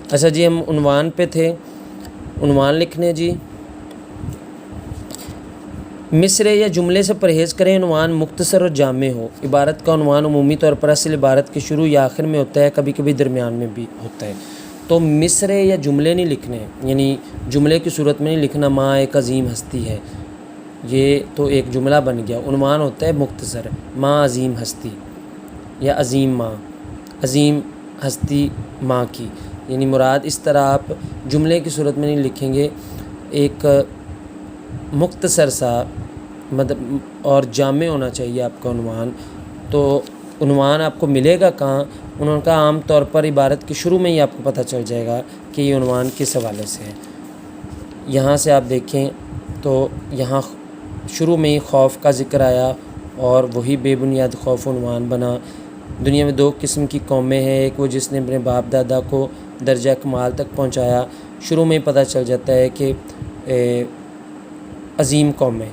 اچھا جی، ہم عنوان پہ تھے، عنوان لکھنے جی۔ مصرعے یا جملے سے پرہیز کریں، عنوان مختصر اور جامع ہو۔ عبارت کا عنوان عمومی طور پر اصل عبارت کے شروع یا آخر میں ہوتا ہے، کبھی کبھی درمیان میں بھی ہوتا ہے۔ تو مصرعے یا جملے نہیں لکھنے، یعنی جملے کی صورت میں نہیں لکھنا ماں ایک عظیم ہستی ہے، یہ تو ایک جملہ بن گیا۔ عنوان ہوتا ہے مختصر، ماں عظیم ہستی یا عظیم ماں، عظیم ہستی ماں کی، یعنی مراد اس طرح آپ جملے کی صورت میں نہیں لکھیں گے، ایک مختصر سا مطلب اور جامع ہونا چاہیے آپ کا عنوان۔ تو عنوان آپ کو ملے گا کہاں؟ انہوں نے کہا عام طور پر عبارت کے شروع میں ہی آپ کو پتہ چل جائے گا کہ یہ عنوان کس حوالے سے ہے۔ یہاں سے آپ دیکھیں تو یہاں شروع میں ہی خوف کا ذکر آیا اور وہی بے بنیاد خوف عنوان بنا۔ دنیا میں دو قسم کی قومیں ہیں، ایک وہ جس نے اپنے باپ دادا کو درجہ کمال تک پہنچایا، شروع میں ہی پتہ چل جاتا ہے کہ عظیم قومیں،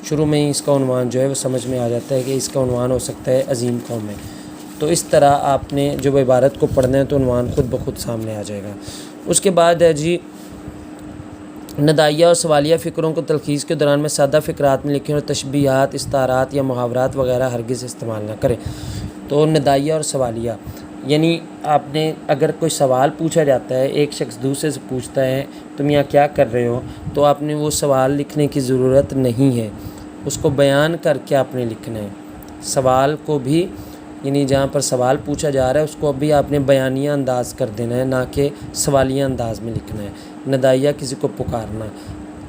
شروع میں ہی اس کا عنوان جو ہے وہ سمجھ میں آ جاتا ہے کہ اس کا عنوان ہو سکتا ہے عظیم قومیں۔ تو اس طرح آپ نے جب عبارت کو پڑھنا ہے تو عنوان خود بخود سامنے آ جائے گا۔ اس کے بعد ہے جی ندائیہ اور سوالیہ فکروں کو تلخیص کے دوران میں سادہ فقرات میں لکھیں اور تشبیہات، استعارات یا محاورات وغیرہ ہرگز استعمال نہ کریں۔ تو ندائیہ اور سوالیہ یعنی آپ نے اگر کوئی سوال پوچھا جاتا ہے، ایک شخص دوسرے سے پوچھتا ہے تم یہاں کیا کر رہے ہو، تو آپ نے وہ سوال لکھنے کی ضرورت نہیں ہے، اس کو بیان کر کے آپ نے لکھنا ہے۔ سوال کو بھی یعنی جہاں پر سوال پوچھا جا رہا ہے اس کو بھی آپ نے بیانیہ انداز کر دینا ہے، نہ کہ سوالیہ انداز میں لکھنا ہے۔ ندائیہ کسی کو پکارنا،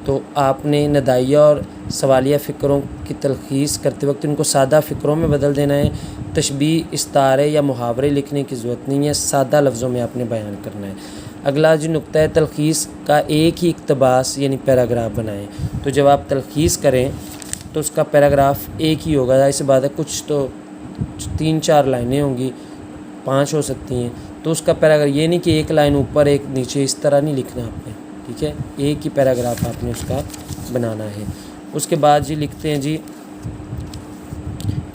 تو آپ نے ندائیہ اور سوالیہ فکروں کی تلخیص کرتے وقت ان کو سادہ فکروں میں بدل دینا ہے۔ تشبیہ، استعارے یا محاورے لکھنے کی ضرورت نہیں ہے، سادہ لفظوں میں آپ نے بیان کرنا ہے۔ اگلا جو نقطہ ہے تلخیص کا ایک ہی اقتباس یعنی پیراگراف بنائیں۔ تو جب آپ تلخیص کریں تو اس کا پیراگراف ایک ہی ہوگا، ایسی بات ہے کچھ تو 3-4 لائنیں ہوں گی، 5 ہو سکتی ہیں، تو اس کا پیراگراف یہ نہیں کہ ایک لائن اوپر ایک نیچے، اس طرح نہیں لکھنا آپ نے، ٹھیک ہے، ایک ہی پیراگراف آپ نے اس کا بنانا ہے۔ اس کے بعد جی لکھتے ہیں جی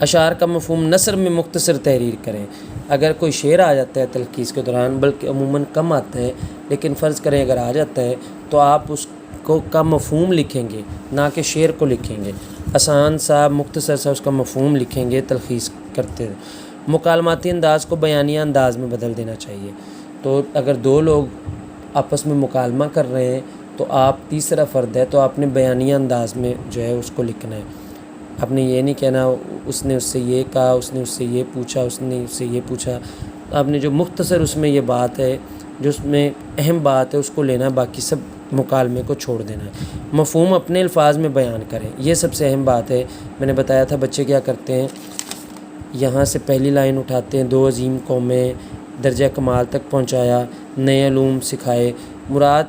اشعار کا مفہوم نثر میں مختصر تحریر کریں۔ اگر کوئی شعر آ جاتا ہے تلخیص کے دوران، بلکہ عموماً کم آتا ہے، لیکن فرض کریں اگر آ جاتا ہے تو آپ اس کو کا مفہوم لکھیں گے، نہ کہ شعر کو لکھیں گے، آسان سا مختصر سا اس کا مفہوم لکھیں گے تلخیص کرتے۔ مکالماتی انداز کو بیانیہ انداز میں بدل دینا چاہیے۔ تو اگر 2 لوگ آپس میں مکالمہ کر رہے ہیں تو آپ تیسرا فرد ہے تو آپ نے بیانیہ انداز میں جو ہے اس کو لکھنا ہے۔ آپ نے یہ نہیں کہنا اس نے اس سے یہ کہا، اس نے اس سے یہ پوچھا، اس نے اس سے یہ پوچھا۔ آپ نے جو مختصر اس میں یہ بات ہے، جو اس میں اہم بات ہے اس کو لینا ہے، باقی سب مکالمے کو چھوڑ دینا ہے۔ مفہوم اپنے الفاظ میں بیان کریں، یہ سب سے اہم بات ہے۔ میں نے بتایا تھا بچے کیا کرتے ہیں، یہاں سے پہلی لائن اٹھاتے ہیں، 2 عظیم قومیں، درجہ کمال تک پہنچایا، نئے علوم سکھائے، مراد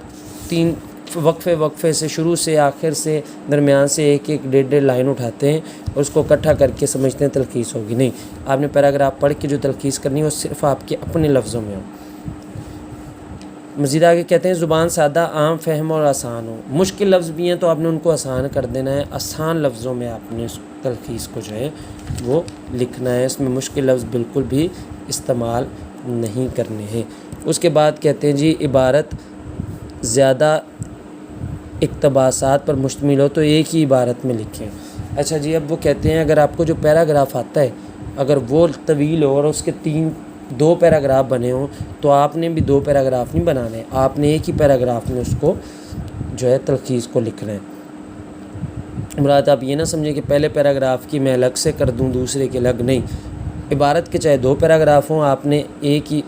3 وقفے سے شروع سے آخر سے درمیان سے ایک 1.5 لائن اٹھاتے ہیں اور اس کو اکٹھا کر کے سمجھتے ہیں تلخیص ہوگی۔ نہیں، آپ نے پیراگراف پڑھ کے جو تلخیص کرنی ہے وہ صرف آپ کے اپنے لفظوں میں ہو۔ مزید آگے کہتے ہیں زبان سادہ، عام فہم اور آسان ہو۔ مشکل لفظ بھی ہیں تو آپ نے ان کو آسان کر دینا ہے، آسان لفظوں میں آپ نے اس تلخیص کو جو ہے وہ لکھنا ہے، اس میں مشکل لفظ بالکل بھی استعمال نہیں کرنے ہیں۔ اس کے بعد کہتے ہیں جی عبارت زیادہ اقتباسات پر مشتمل ہو تو ایک ہی عبارت میں لکھیں۔ اچھا جی، اب وہ کہتے ہیں اگر آپ کو جو پیراگراف آتا ہے اگر وہ طویل ہو اور اس کے 2 پیراگراف بنے ہوں تو آپ نے بھی 2 پیراگراف نہیں بنانے، آپ نے ایک ہی پیراگراف میں اس کو جو ہے تلخیص کو لکھنا ہے۔ مراد آپ یہ نہ سمجھیں کہ پہلے پیراگراف کی میں الگ سے کر دوں دوسرے کے الگ، نہیں، عبارت کے چاہے 2 پیراگراف ہوں، آپ نے ایک ہی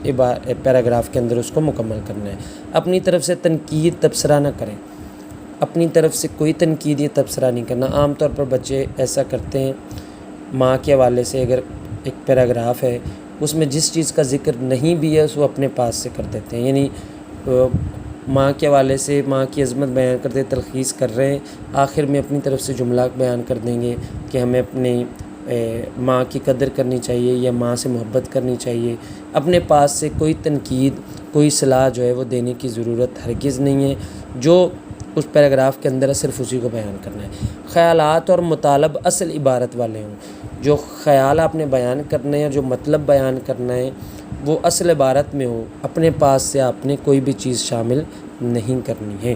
پیراگراف کے اندر اس کو مکمل کرنا ہے۔ اپنی طرف سے تنقید تبصرہ نہ کریں، اپنی طرف سے کوئی تنقید یا تبصرہ نہیں کرنا۔ عام طور پر بچے ایسا کرتے ہیں، ماں کے حوالے سے اگر ایک پیراگراف ہے اس میں جس چیز کا ذکر نہیں بھی ہے اس وہ اپنے پاس سے کر دیتے ہیں، یعنی ماں کے حوالے سے ماں کی عظمت بیان کرتے تلخیص کر رہے ہیں، آخر میں اپنی طرف سے جملہ بیان کر دیں گے کہ ہمیں اپنی ماں کی قدر کرنی چاہیے یا ماں سے محبت کرنی چاہیے۔ اپنے پاس سے کوئی تنقید، کوئی صلاح جو ہے وہ دینے کی ضرورت ہرگز نہیں ہے، جو اس پیراگراف کے اندر ہے صرف اسی کو بیان کرنا ہے۔ خیالات اور مطالب اصل عبارت والے ہوں، جو خیال آپ نے بیان کرنا ہے، جو مطلب بیان کرنا ہے وہ اصل عبارت میں ہو، اپنے پاس سے آپ نے کوئی بھی چیز شامل نہیں کرنی ہے۔